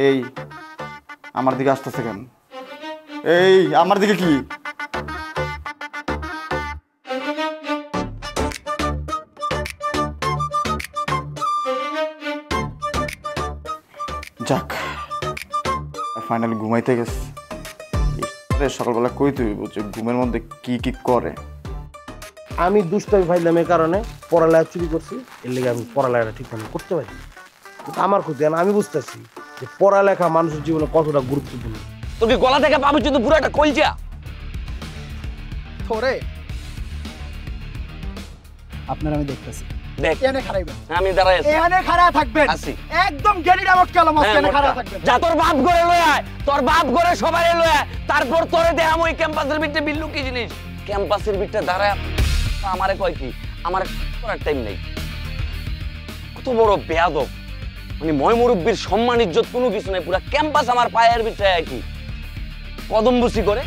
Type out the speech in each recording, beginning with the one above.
এই আমার দিকে আসতেছে কেন? এই আমার দিকে কি? যাক, ফাইনালি ঘুমাইতে গেছে। সকালবেলা কই তুই বুঝছো ঘুমের মধ্যে কি কি করে? আমি দুষ্টামি ফাইলাম এর কারণে পড়ালেখা চুরি করছি, এর লেগে আমি পড়ালেখাটা ঠিকঠাক করতে পারি। কিন্তু আমার ক্ষতি, আমি বুঝতেছি যে পড়ালেখা মানুষের জীবনে কতটা গুরুত্বপূর্ণ। তোর কি গলা থেকে পাবি কিন্তু পুরো একটা কলজা তোরে আপনার আমি দেখতেছি। দেখ এখানে খারাইবেন, আমি দাঁড়াই আছি। এখানে খাড়া থাকবেন, আছি। একদম গেলি রামত কালাম এখানে খাড়া থাকবেন। যা তোর বাপ ঘরে লয় আয়, তোর বাপ ঘরে সবাই লয় আয়, তারপর তোরে দেখাম ওই ক্যাম্পাসের ভিতরে বিল্লু কি জিনিস। ক্যাম্পাসের ভিতরে দাঁড়ায় আমারে কয় কি, আমার করার টাইম নেই। কত বড় বেয়াদব, মানে ময় মুরব্বীর সম্মান ইজ্জত কোনো কিছু নেই, পুরা ক্যাম্পাস আমার পায়ের ভিতরে কি কদম বুসি করে।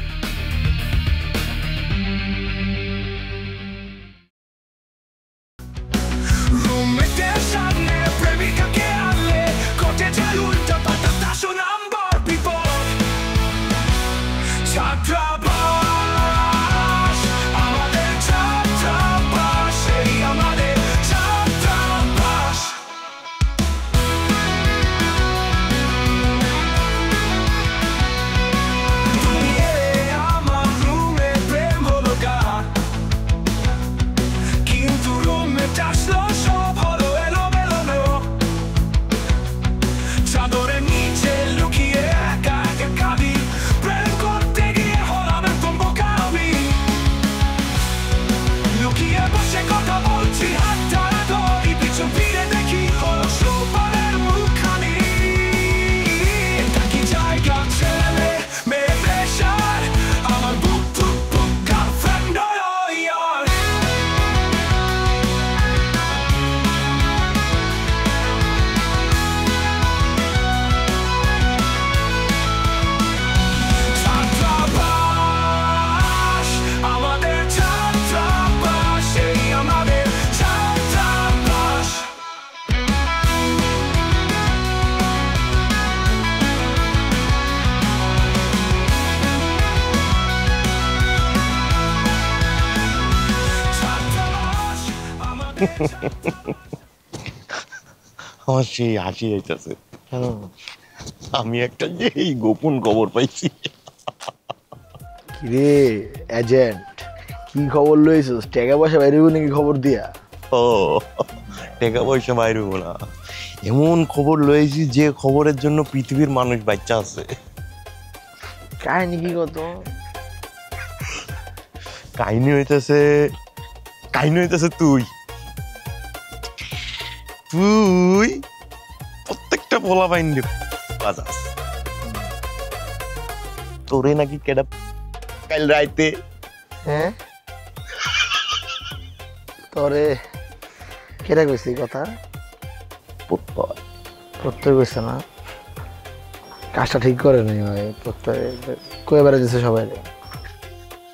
আমার সেই হাসি যাইতেছে, আমি একটা যে গোপন খবর পাইছি। কিরে এজেন্ট, কি খবর লইছিস? টাকা পয়সা বাইরে নাকি খবর দিয়া? ও টাকা পয়সা বাইরে না, এমন খবর লইছি যে খবরের জন্য পৃথিবীর মানুষ বাচ্চা আছে। কাহিনী কি কত? কাহিনী হইতেছে তুই প্রত্যেকটা পোলা বাইন্ডে বাজাস। তোরে নাকি কেডা কাল রাইতে? হ্যাঁ তোরে কেডা কইছি কথা? প্রত্যয় কইছে না, কাজটা ঠিক করে নাই ভাই। প্রত্যয় কয়ে বেড়াইছে সবাই।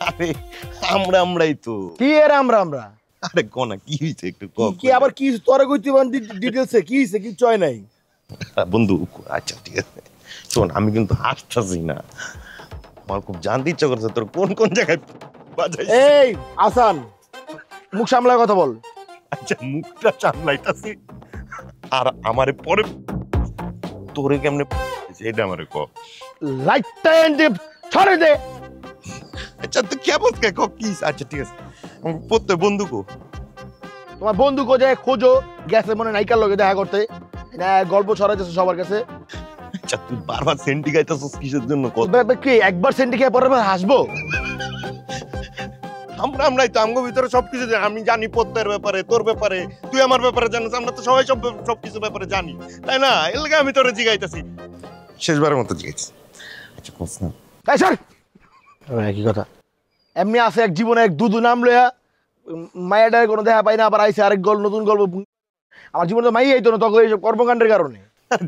আরে আমরাই তো। কি এর আমরা? আরে কোনা কি হইছে একটু ক। কি আবার কি তোরে কইতে বান ডিটেইলসে কি হইছে, কি চয় নাই বন্ধু? আচ্ছা ঠিক আছে শোন, আমি কিন্তু হাসতাছি না, আমার খুব জানতে ইচ্ছা করছে তোর কোন কোন জায়গায় বাজাইছিস। এই আসান, মুখ সামলায় কথা বল। আচ্ছা মুখটা সামলাইতাছি, আর আমারে পরে তোরে কেমনে এটা আমারে ক। লাইটটা এন্ড ছড়ে দে। আচ্ছা তুই কেমন কে ক কি? আচ্ছা ঠিক আছে, প্রত্যেক বন্ধু কো, তোমার বন্ধু কোথায় খোঁজো, গেছে মনে নাইকার লগে দেখা করতে, না গল্প ছড়াইতেছে সবার কাছে। আচ্ছা তুই বারবার সেন্টি গাইতেছিস কিসের জন্য? কি একবার সেন্টি খেয়ে পরে হাসবো? আমরাই তো আমগো ভিতরে সবকিছু জানি। আমি জানি প্রত্যেকের ব্যাপারে, তোর ব্যাপারে, তুই আমার ব্যাপারে জানিস, আমরা তো সবাই সবকিছু ব্যাপারে জানি, তাই না? এর লাগে আমি তোরে জিগাইতেছি, শেষবারের মতো জিগাইছি। আচ্ছা কোস না এই স্যার কি কথা? এমনি আছে এক জীবনে এক দুদু নাম লয়া মায়াটার কোনো দেখা পাই না, আবার আইসে আরেক নতুন গল্প। আমার জীবনে তো মাই আইতো না তখন এইসব কর্মকাণ্ডের কারণে।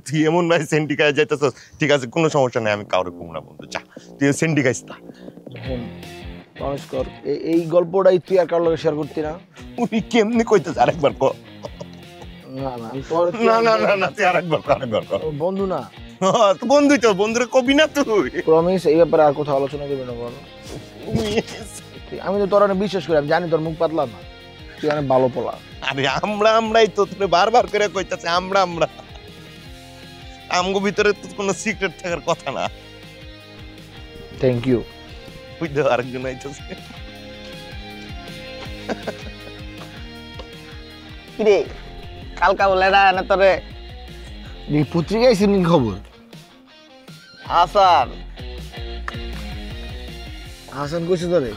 তুই এমন ভাই সেন্টি খাই যাইতেছস, ঠিক আছে কোনো সমস্যা নাই, আমি কাউরে কম না বন্ধু, যা তুই সেন্টি খাইস না। এই গল্পটাই তুই আর কারোর লগে শেয়ার করতি না? তুই কেমনি কইতেছ আরেকবার ক। না না আমি তোর না না না না তুই আরেকবার কর বন্ধু না তো বন্ধুই তো বন্ধুরে কবি না তুই প্রমিস এই ব্যাপারে আর কোথাও আলোচনা করবি না বলো আমি তো তোর অনেক বিশ্বাস করি আমি জানি তোর মুখ পাতলা না তুই অনেক ভালো পোলা আরে আমরাই তো তোরে বারবার করে কইতাছে আমরা আমগো ভিতরে তো কোনো সিক্রেট থাকার কথা না থ্যাংক ইউ ওই তো আরেকজন আইতাছে কিরে কালকা বলে না তোরে এই পত্রিকায় সিনিং খবর হাসান হাসান কইছে তোরে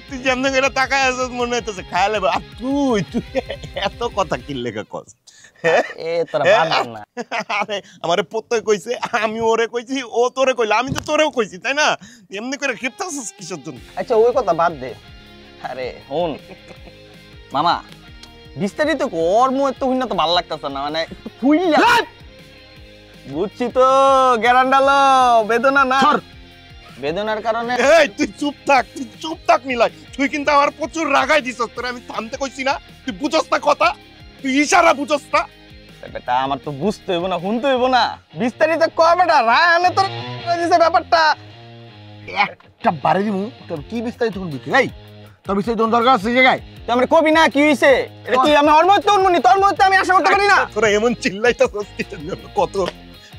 তুই যেমন করে তাকায় আছিস মনে হইতেছে খায়ালে আর তুই এত কথা কি লেখা কস এ তোরা বাদ না আরে আমারে প্রত্যয় কইছে আমি ওরে কইছি ও তোরে কইলা আমি তো তোরেও কইছি তাই না এমনি করে ক্ষিপ্তাছিস কিসের জন্য আচ্ছা ওই কথা বাদ দে আরে হুন মামা বিস্তারিত ওর মুখ তো হইনা তো ভালো লাগতেছে না মানে খুইলা বুঝছি তো গ্যারান্ডালো বেদনা না বেদনার কারণে এই তুই চুপ থাক নিলাই তুই কিন্তু আমার প্রচুর রাগাই দিছস তোরে আমি থামতে কইছি না তুই বুঝছস না কথা তুই ইশারা বুঝছস না বেটা আমার তো বুঝতে হইব না শুনতে হইব না বিস্তারিত কয় বেটা রায়নে তোর দিছে ব্যাপারটা একটা বাড়ি দিমু তোর কি বিস্তারিত শুনবি তুই এই তোর বিস্তারিত দরকার আছে জায়গায় তুই আমার কবি না কি হইছে এটা তুই আমি ওর মধ্যে উনমনি তোর মধ্যে আমি আশা করতে পারি না তোরা এমন চিল্লাইতাছস কিসের জন্য কত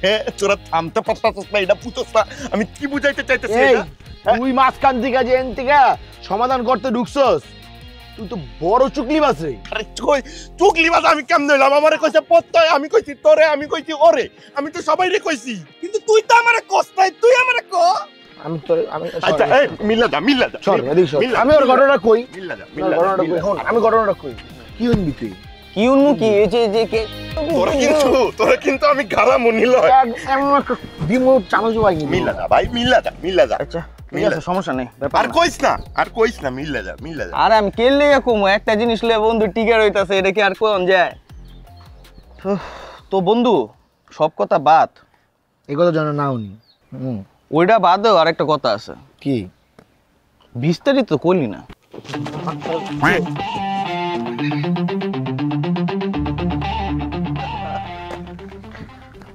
হ্যাঁ তোরা থামতে পারতাছস না এটা বুঝছস না আমি কি বুঝাইতে চাইতেছি এই এটা তুই মাঝখান থেকে যে এনতিকা সমাধান করতে ঢুকছস তুই তো বড় চুকলিবাজ রে আরে চুকলিবাজ আমি কেমনে হইলাম আমারে কইছে প্রত্যয় আমি কইছি তোরে আমি কইছি ওরে আমি তো সবাইরে কইছি কিন্তু তুই তো আমারে কস নাই তুই আমারে ক আমি তোর আমি আচ্ছা এই মিল্লা যা সর এদিক সর আমি ওর ঘটনাটা কই মিল্লা যা ঘটনাটা কই শোন আমি ঘটনাটা কই কি হইবি তুই কি উন্মু কি এই যে কে তোরা কিন্তু আমি গারা মনি লয় এমন একটা দিমু চামচ বাইনি মিল্লা যা ভাই মিল্লা যা আচ্ছা ঠিক আছে সমস্যা নেই আর কইস না মিল্লা যা আরে আমি কেলে কমু একটা জিনিস লয়ে বন্ধু টিকে রইতাছে এটা কি আর কোন যায় তো বন্ধু সব কথা বাদ এই কথা জানা নাও নি ওইটা বাদেও আরেকটা কথা আছে কি বিস্তারিত কইলি না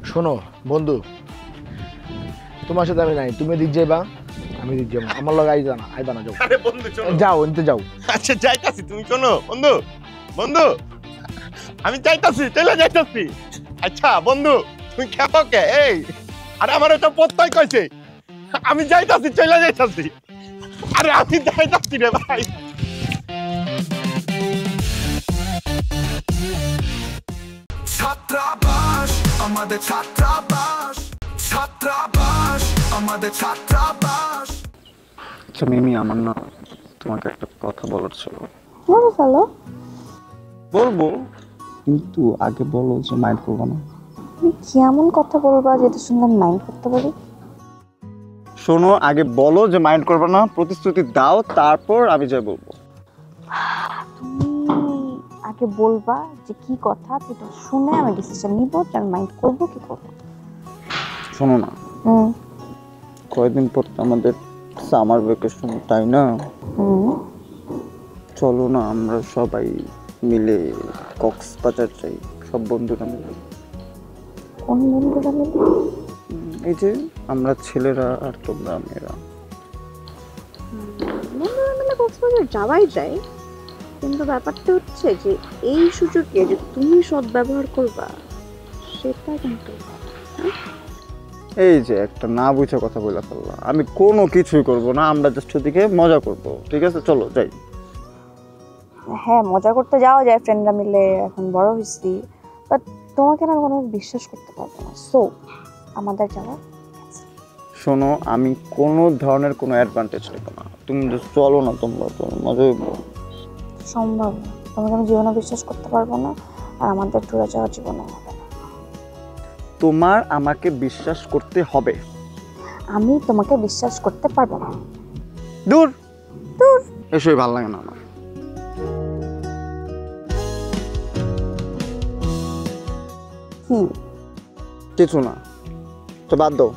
শোনো বন্ধু তোমার সাথে আমি নাই তুমি দিক যাইবা আমি দিক যাবো আমার লগে আইবা না যাও আরে বন্ধু চলো যাও এনতে যাও আচ্ছা যাইতাছি তুমি শোনো বন্ধু আমি চলে যাইতাছি আচ্ছা বন্ধু তুমি খেপো কে এই আরে আমার এটা প্রত্যয় কইছে আমি যাইতাছি চলে যাইতাছি আরে আমি যাইতাছি রে ভাই ছাত্রাবাস আমাদের ছাত্রাবাস আমাদের ছাত্রাবাস আচ্ছা মিমি আমার না তোমাকে একটা কথা বলার ছিল বলো ফেলো বলবো কিন্তু আগে বলো যে মাইন্ড করবো না তুমি কেমন কথা বলবা যেটা শুনলাম মাইন্ড করতে পারি শোনো আগে বলো যে মাইন্ড করবে না প্রতিশ্রুতি দাও তারপর আমি যাই বলবো তুমি আগে বলবা যে কি কথা সেটা শুনে আমি ডিসিশন নিব যে আমি মাইন্ড করবো কি করবো শোনো না কয়েকদিন পর তো আমাদের সামার ভ্যাকেশন তাই না চলো না আমরা সবাই মিলে কক্সবাজার যাই সব বন্ধুরা মিলে কোন বন্ধুরা মিলে এই যে আমরা ছেলেরা আর তোমরা মেয়েরা বন্ধুরা মিলে কক্সবাজার যাওয়াই যায় কিন্তু ব্যাপারটা হচ্ছে যে এই সুযোগে যে তুমি সদ্ব্যবহার করবা সেটা কিন্তু এই যে একটা না বুঝে কথা বলে ফেললাম আমি কোনো কিছুই করব না আমরা জাস্ট ওদিকে মজা করব ঠিক আছে চলো যাই হ্যাঁ মজা করতে যাওয়া যায় ফ্রেন্ডরা মিলে এখন বড় হয়েছি বাট তোমাকে না কোনো বিশ্বাস করতে পারবো না সো আমাদের যাওয়া শোনো আমি কোনো ধরনের কোনো অ্যাডভান্টেজ নেব না তুমি just চলো না তোমরা তো মজা হইব সম্ভব না তোমাকে আমি জীবনে বিশ্বাস করতে পারবো না আর আমাদের ট্যুরে যাওয়ার জীবনে হবে না তোমার আমাকে বিশ্বাস করতে হবে আমি তোমাকে বিশ্বাস করতে পারবো না দূর দূর এসবই ভালো লাগে না আমার কি কিছু না তো বাদ দাও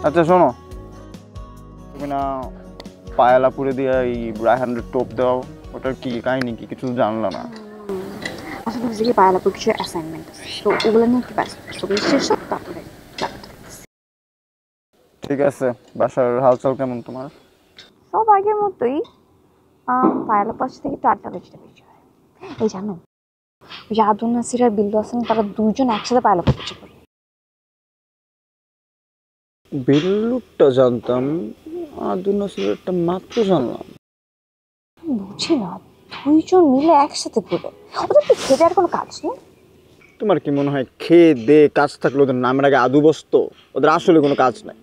আচ্ছা শোনো তুমি না পায়ালাপুরে দিয়ে এই রায়হানের টোপ দেওয়া, ওটার কি কাহিনী, কি কিছু জানলা না? আসলে হচ্ছে কি পায়ালাপুর কিছু অ্যাসাইনমেন্ট আছে, তো ওগুলো নিয়ে একটু ব্যস্ত, ওগুলো শেষ হোক তারপরে যাবো। ঠিক আছে, বাসার হালচাল কেমন তোমার? সব আগের মতোই, পায়ালাপুর পাশে থেকে একটু আড্ডা বেশি বেশি হয়। এই জানো, ওই যে আদুল নাসির আর বিল্লু আছেন, তারা দুইজন একসাথে পায়ালাপুর পিছু করে। বিল্লুরটা জানতাম, আদুল নাসিরেরটা মাত্র জানলাম। বুঝি না, দুইজন মিলে একসাথে ঘুরে, ওদের কি খেতে আর কোনো কাজ নেই? তোমার কি মনে হয় খেয়ে দে কাজ থাকলে ওদের নামের আগে আদু বসতো? ওদের আসলে কোনো কাজ নাই।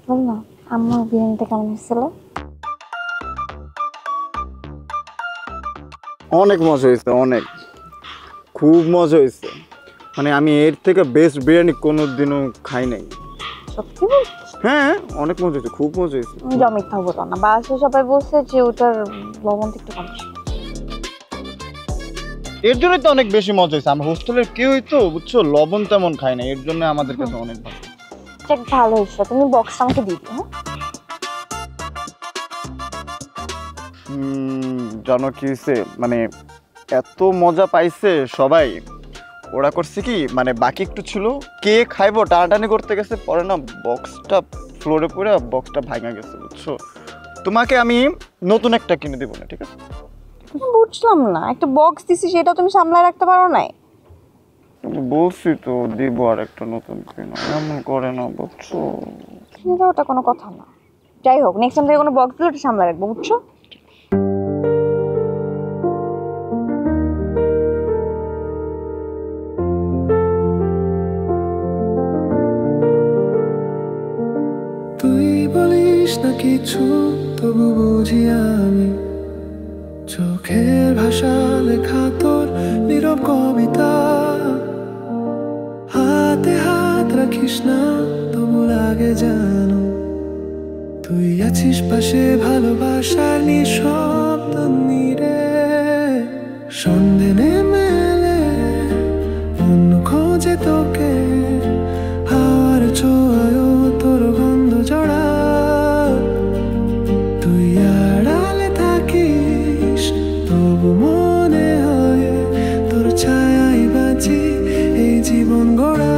বল না, আম্মুর বিরিয়ানিটা কেমন হয়েছিল? অনেক মজা হয়েছে, অনেক, খুব মজা হয়েছে। মানে আমি এর থেকে বেস্ট বিরিয়ানি কোনোদিনও খাই নাই। সত্যি বলছিস? হ্যাঁ, অনেক মজা হয়েছে, খুব মজা হয়েছে। যা মিথ্যা বলো না, বাসায় সবাই বলছে যে ওটার লবণটা একটু কম ছিল। এর জন্যই তো অনেক বেশি মজা হয়েছে। আমরা হোস্টেলের কেউই তো বুঝছো লবণ তেমন খাই না, এর জন্য আমাদের কাছে অনেক ভালো। যাক, ভালো হয়েছে, তুমি বক্সটা আমাকে দিয়ে দিও। জানো কি হয়েছে, মানে এত মজা পাইছে সবাই। ওরা করছে কি, মানে বাকি একটু ছিল, কে খাইবো টানাটানি করতে গেছে, পরে না বক্সটা ফ্লোরে পড়ে বক্সটা ভাঙা গেছে বুঝছো। তোমাকে আমি নতুন একটা কিনে দেবো না, ঠিক আছে? বুঝলাম না, একটা বক্স দিছি সেটা তুমি সামলায় রাখতে পারো নাই? বলছি তো দিব আর একটা নতুন কিনে, এমন করে না বুঝছো। কিনে দাও, ওটা কোনো কথা না। যাই হোক, নেক্সট টাইম থেকে কোনো বক্স দিলে ওটা সামলায় রাখবো, বুঝছো? তুই বলিস না কিছু, তবু বুঝি আমি চোখের ভাষা লেখা তোর নীরব কবিতা। হাতে হাত রাখিস না, তবু লাগে জানো তুই আছিস পাশে, ভালোবাসার নিঃশব্দ নীরে। সন্ধে নেমে এলে অন্য খোঁজে তোকে, হাওয়ার ছোঁয়ায় তোর গন্ধ জড়া। তুই আড়ালে থাকিস, তবু মনে হয় তোর ছায়াই বাঁচি এই জীবন গড়া।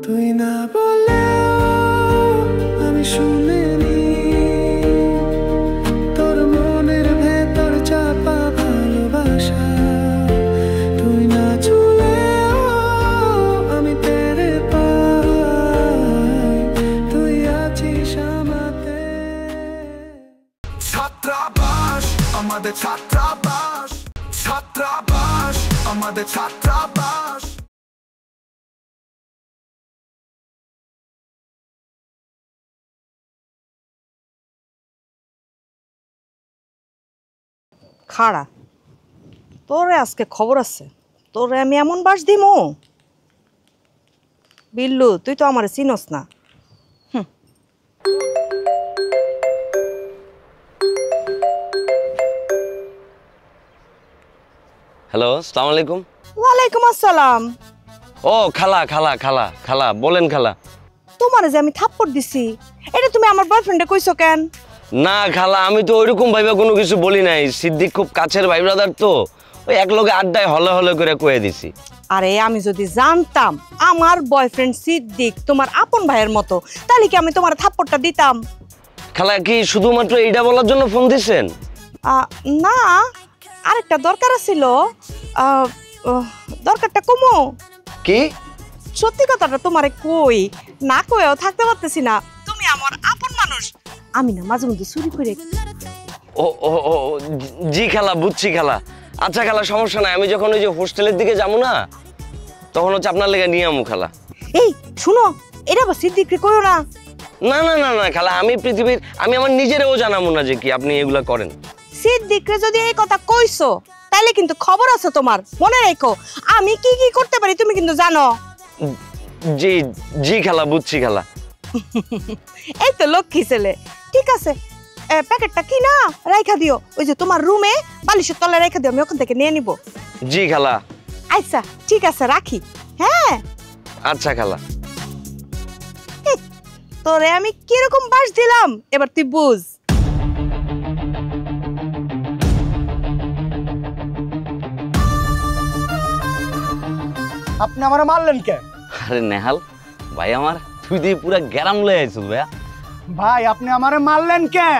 তুই না বললেও আমি শুনে নি তোর মনের ভেতর চাপা ভালোবাসা। তুই না চুলেও আমি তেরে পাই, তুই আছিস আমাতে। ছাত্রাবাস আমাদের, ছাত্রাবাস, ছাত্রাবাস আমাদের, ছাত্রাবাস। খাড়া, তোরে আজকে খবর আছে, তোরে আমি এমন বাস দিমু। বিল্লু, তুই তো আমারে চিনস না। হ্যালো, আসসালামু আলাইকুম। ওয়ালাইকুম আসসালাম। ও খালা, খালা খালা খালা বলেন খালা। তোমারে যে আমি থাপ্পড় দিছি, এটা তুমি আমার বয়ফ্রেন্ডে কইছো কেন? না খালা, আমি তো ওইরকম ভাইবা কোনো কিছু বলি নাই। সিদ্দিক খুব কাছের ভাই ব্রাদার তো, ওই এক লগে আড্ডায় হলে হলে করে কয়ে দিছি। আরে আমি যদি জানতাম আমার বয়ফ্রেন্ড সিদ্দিক তোমার আপন ভাইয়ের মতো, তাহলে কি আমি তোমার থাপ্পড়টা দিতাম? খালা কি শুধুমাত্র এইটা বলার জন্য ফোন দিছেন? না, আরেকটা দরকার ছিল। দরকারটা কমো কি? সত্যি কথাটা তোমারে কই, না কইও থাকতে পারতেছি না। তুমি আমার আপন মানুষ, আমি না মাঝে মধ্যে চুরি করে। ও ও ও জি খালা, বুঝছি খালা। আচ্ছা খালা, সমস্যা নাই। আমি যখন ওই যে হোস্টেলের দিকে যাবো না, তখন হচ্ছে আপনার লেগে নিয়ে আমু খালা। এই শুনো, এটা আবার সিদ্দিককে কইও না। না না না না খালা, আমি পৃথিবীর, আমি আমার নিজেরও জানাবো না যে কি আপনি এগুলা করেন। সিদ্দিককে যদি এই কথা কইছো, তাইলে কিন্তু খবর আছে তোমার, মনে রেখো। আমি কি কি করতে পারি তুমি কিন্তু জানো। জি জি খালা, বুঝছি খালা। এই তো লক্ষ্মী ছেলে। ঠিক আছে, প্যাকেটটা কি না রাইখা দিও, ওই যে তোমার রুমে বালিশের তলায় রাইখা দিও, আমি ওখান থেকে নিয়ে নিব। জি খালা। আচ্ছা ঠিক আছে, রাখি। হ্যাঁ আচ্ছা খালা। তোরে আমি কিরকম বাস দিলাম এবার তুই বুঝ। আপনি আমারে মারলেন কে? আরে নেহাল ভাই আমার, তুই দিয়ে পুরা গ্যারাম লয়ে আইছিস ভাইয়া। ভাই আপনি আমারে মারলেন কে?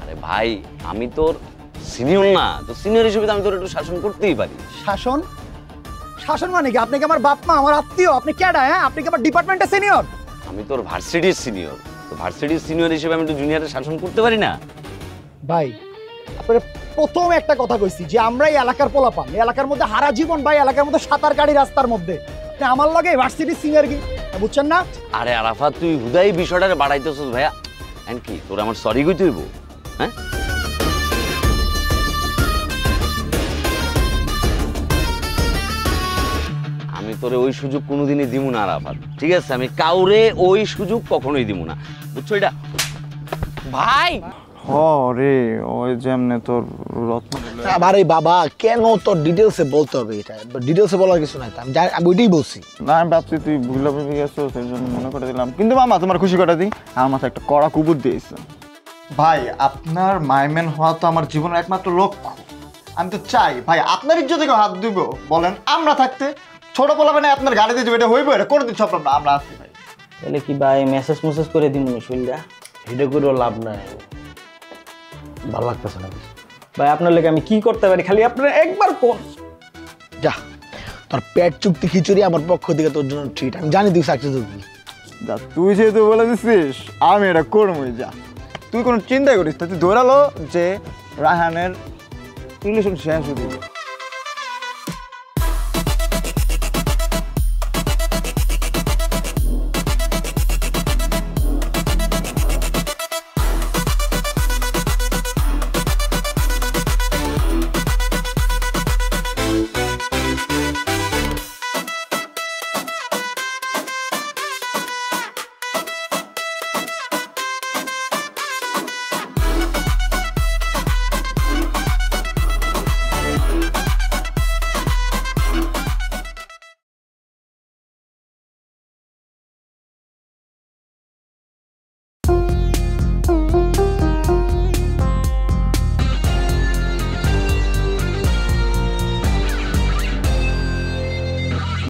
আরে ভাই আমি তোর সিনিয়র না, তো সিনিয়র হিসেবে তো আমি তোর একটু শাসন করতেই পারি। শাসন? শাসন মানে কি? আপনি কি আমার বাপ মা, আমার আত্মীয়? আপনি কেডা? হ্যাঁ, আপনি কি আমার ডিপার্টমেন্টের সিনিয়র? আমি তোর ভার্সিটির সিনিয়র, তো ভার্সিটির সিনিয়র হিসেবে আমি একটু জুনিয়রের শাসন করতে পারি না? ভাই আপনার প্রথম একটা কথা কইছি যে আমরা এই এলাকার পোলাপান, এই এলাকার মধ্যে হারা জীবন ভাই, এলাকার মধ্যে সাঁতার কাটি রাস্তার মধ্যে, আপনি আমার লগে ভার্সিটির সিনিয়র কি বুঝছেন না? আরে আরাফাত তুই হুদাই বিষয়টারে বাড়াইতেছিস ভাইয়া। এন্ড কি তোর আমার সরি কইতে হইব? হ্যাঁ আমি তোরে ওই সুযোগ কোনোদিনই দিব না আরাফাত, ঠিক আছে? আমি কাউরে ওই সুযোগ কখনোই দিব না, বুঝছো এটা? ভাই রে ওই যেমনে তোর রত্ন আরে বাবা কেন তোর ডিটেলসে বলতে হবে? এটা ডিটেলসে বলার কিছু নাই, আমি আমি ওইটাই বলছি। না আমি ভাবছি তুই ভুলে ভুলে গেছো, সেই জন্য মনে করে দিলাম। কিন্তু মামা তোমার খুশি করা দিই, আমার মাথায় একটা কড়া কুবুর দিয়েছে। ভাই আপনার মাইম্যান হওয়া তো আমার জীবনের একমাত্র লক্ষ্য। আমি তো চাই ভাই আপনার ইজ্জতে কেউ হাত দিব বলেন? আমরা থাকতে ছোট বলাবে না আপনার গাড়িতে যাবে, এটা হইব? এটা করে দিচ্ছ আপনার, আমরা আসছি ভাই। তাহলে কি ভাই মেসেজ মেসেজ করে দিন শুনলা? এটা করেও লাভ নাই, ভালো লাগতেছে না ভাই। আপনার লেগে আমি কি করতে পারি খালি আপনারা একবার কোন। যা তোর পেট চুক্তি খিচুড়ি আমার পক্ষ থেকে তোর জন্য ট্রিট। আমি জানি তুই সাকসেস হবি। যা তুই যেহেতু বলে দিচ্ছিস আমি এটা করবই। যা তুই কোনো চিন্তা করিস না, তুই ধরালো যে রায়হানের রিলেশন শেষ হয়ে